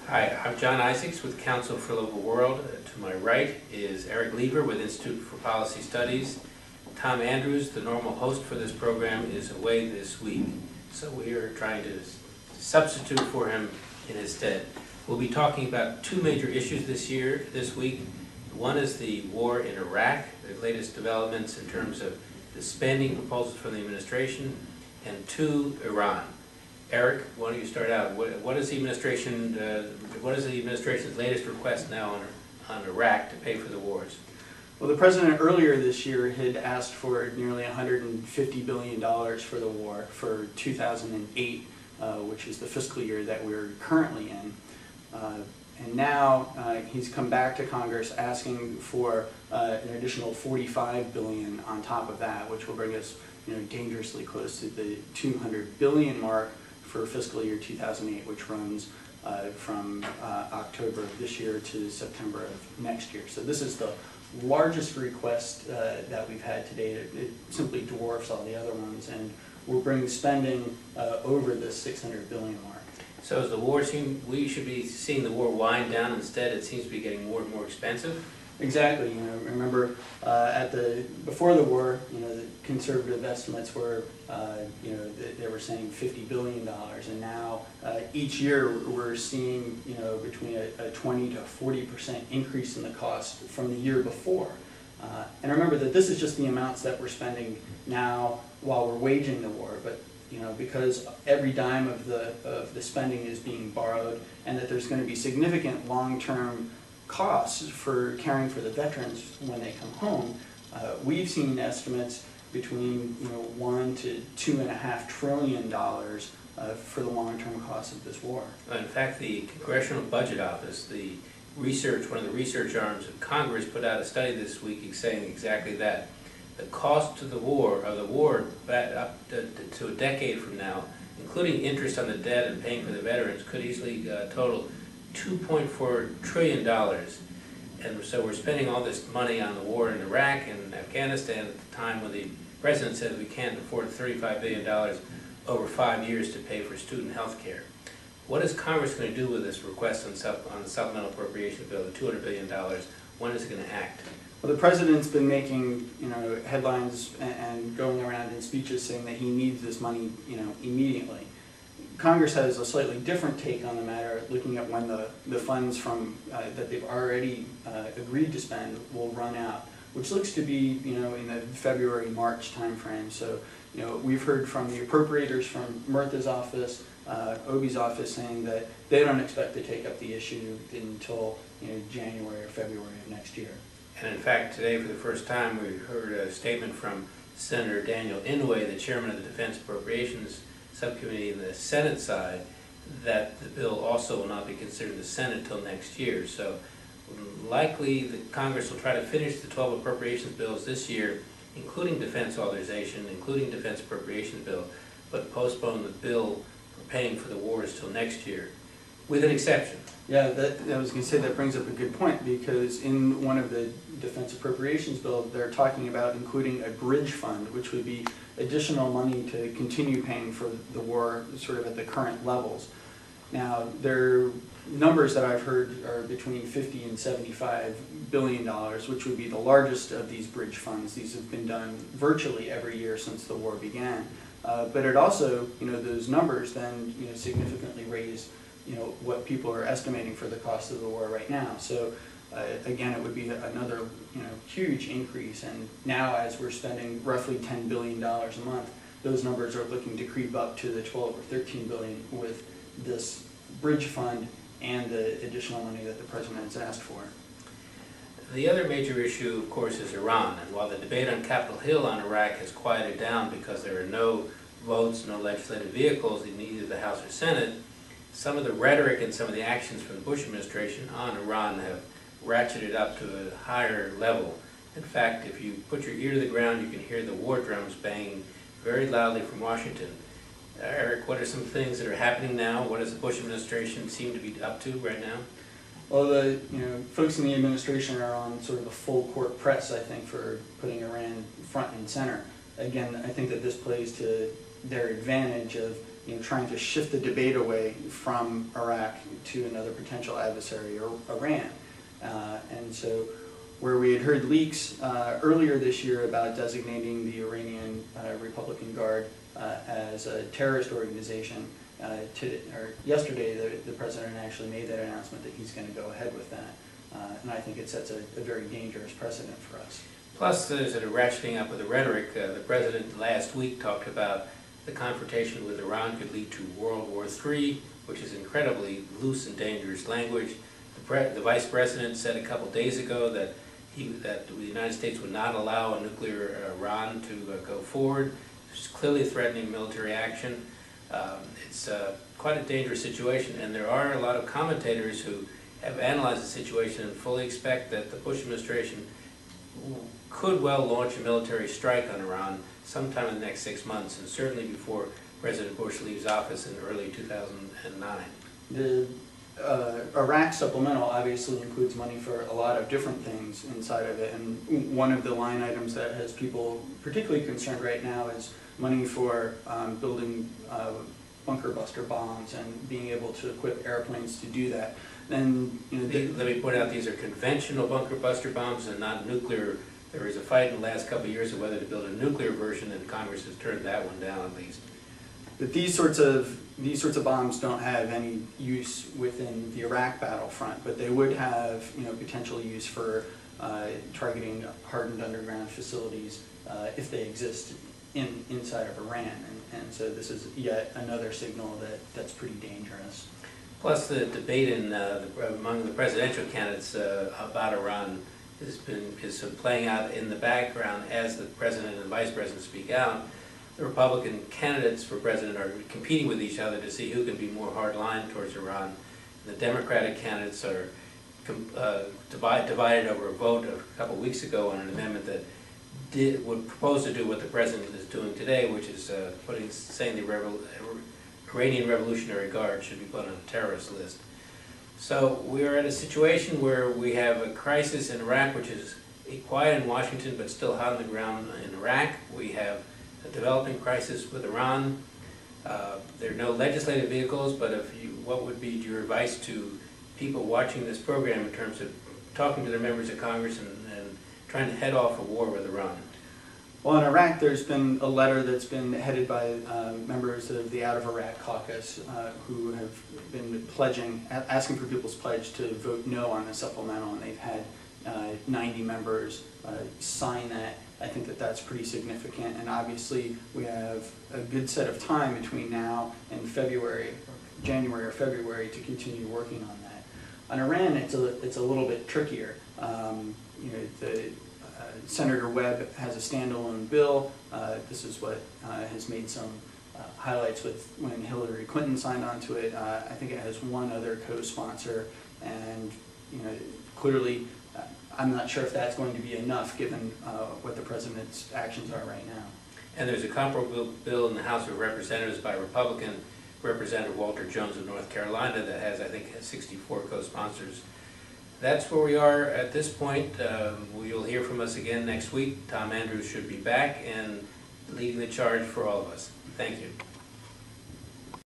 Hi, I'm John Isaacs with Council for Livable World. To my right is Erik with Institute for Policy Studies. Tom Andrews, the normal host for this program, is away this week, so we are trying to substitute for him in his stead. We'll be talking about two major issues this week. One is the war in Iraq, the latest developments in terms of the spending proposals from the administration, and two, Iran. Erik, why don't you start out? What is the administration's latest request now on Iraq to pay for the wars? Well, the president earlier this year had asked for nearly $150 billion for the war for 2008, which is the fiscal year that we're currently in. And now he's come back to Congress asking for an additional $45 billion on top of that, which will bring us dangerously close to the $200 billion mark for fiscal year 2008, which runs from October of this year to September of next year. So this is the largest request that we've had to date. It simply dwarfs all the other ones, and will bring spending over the $600 billion mark. So as the war we should be seeing the war wind down. Instead, it seems to be getting more and more expensive. Exactly. Remember before the war, the conservative estimates were, they were saying $50 billion, and now each year we're seeing, between a 20 to 40% increase in the cost from the year before. And remember that this is just the amounts that we're spending now while we're waging the war, but because every dime of the spending is being borrowed, and that there's going to be significant long-term costs for caring for the veterans when they come home, we've seen estimates between $1 to $2.5 trillion for the long-term costs of this war. In fact, the Congressional Budget Office, one of the research arms of Congress, put out a study this week saying exactly that. The cost to the war back up to a decade from now, including interest on the debt and paying for the veterans, could easily total $2.4 trillion. And so we're spending all this money on the war in Iraq and Afghanistan at the time when the president said we can't afford $35 billion over 5 years to pay for student health care. What is Congress going to do with this request on the supplemental appropriation bill, the $200 billion? When is it going to act? Well, the president's been making headlines and going around in speeches saying that he needs this money immediately. Congress has a slightly different take on the matter, looking at when the funds from that they've already agreed to spend will run out, which looks to be in the February-March timeframe. So we've heard from the appropriators from Murtha's office, Obi's office, saying that they don't expect to take up the issue until January or February of next year. And in fact, today for the first time we heard a statement from Senator Daniel Inouye, the chairman of the Defense Appropriations Subcommittee in the Senate side, that the bill also will not be considered in the Senate until next year. So likely the Congress will try to finish the 12 appropriations bills this year, including defense authorization, including defense appropriations bill, but postpone the bill for paying for the wars till next year, with an exception. Yeah, I was going to say that brings up a good point, because in one of the defense appropriations bill, they're talking about including a bridge fund, which would be additional money to continue paying for the war sort of at the current levels. Now, their numbers that I've heard are between $50 and $75 billion, which would be the largest of these bridge funds. These have been done virtually every year since the war began. But it also, those numbers then significantly raise what people are estimating for the cost of the war right now. So again, it would be another huge increase. And now, as we're spending roughly $10 billion a month, those numbers are looking to creep up to the 12 or 13 billion with this bridge fund and the additional money that the president has asked for. The other major issue, of course, is Iran. And while the debate on Capitol Hill on Iraq has quieted down because there are no votes, no legislative vehicles in either the House or Senate, some of the rhetoric and some of the actions from the Bush administration on Iran have ratcheted up to a higher level. In fact, if you put your ear to the ground, you can hear the war drums banging very loudly from Washington. Erik, what are some things that are happening now? What does the Bush administration seem to be up to right now? Well, the folks in the administration are on sort of a full court press, I think, for putting Iran front and center. Again, I think that this plays to their advantage of trying to shift the debate away from Iraq to another potential adversary, or Iran. And so where we had heard leaks earlier this year about designating the Iranian Republican Guard as a terrorist organization, yesterday the president actually made that announcement that he's going to go ahead with that. And I think it sets a very dangerous precedent for us. Plus, there's a ratcheting up of the rhetoric. The president last week talked about the confrontation with Iran could lead to World War III, which is incredibly loose and dangerous language. The vice president said a couple days ago that the United States would not allow a nuclear Iran to go forward. It's clearly threatening military action. It's quite a dangerous situation, and there are a lot of commentators who have analyzed the situation and fully expect that the Bush administration could well launch a military strike on Iran sometime in the next 6 months, and certainly before President Bush leaves office in early 2009. The Iraq supplemental obviously includes money for a lot of different things inside of it, and one of the line items that has people particularly concerned right now is money for building bunker buster bombs and being able to equip airplanes to do that. Then, let me point out, these are conventional bunker buster bombs and not nuclear. There was a fight in the last couple of years of whether to build a nuclear version, and Congress has turned that one down at least. But these sorts of bombs don't have any use within the Iraq battlefront, but they would have potential use for targeting hardened underground facilities if they exist inside of Iran, and so this is yet another signal that's pretty dangerous. Plus, the debate among the presidential candidates about Iran is playing out in the background as the president and vice president speak out. The Republican candidates for president are competing with each other to see who can be more hardline towards Iran. The Democratic candidates are divided over a vote a couple of weeks ago on an amendment that would propose to do what the president is doing today, which is saying the Iranian Revolutionary Guard should be put on a terrorist list. So we are at a situation where we have a crisis in Iraq, which is quiet in Washington but still hot on the ground in Iraq. We have a developing crisis with Iran. There are no legislative vehicles, but what would be your advice to people watching this program in terms of talking to their members of Congress and trying to head off a war with Iran? Well, in Iraq, there's been a letter that's been headed by members of the Out of Iraq caucus who have been asking for people's pledge to vote no on the supplemental, and they've had 90 members sign that. I think that's pretty significant, and obviously we have a good set of time between now and January or February, to continue working on that. On Iran, it's a little bit trickier. Senator Webb has a standalone bill. This is what has made some highlights with when Hillary Clinton signed onto it. I think it has one other co-sponsor, and clearly I'm not sure if that's going to be enough given what the president's actions are right now. And there's a comparable bill in the House of Representatives by Republican Representative Walter Jones of North Carolina that has, I think, 64 co-sponsors. That's where we are at this point. You'll hear from us again next week. Tom Andrews should be back and leading the charge for all of us. Thank you.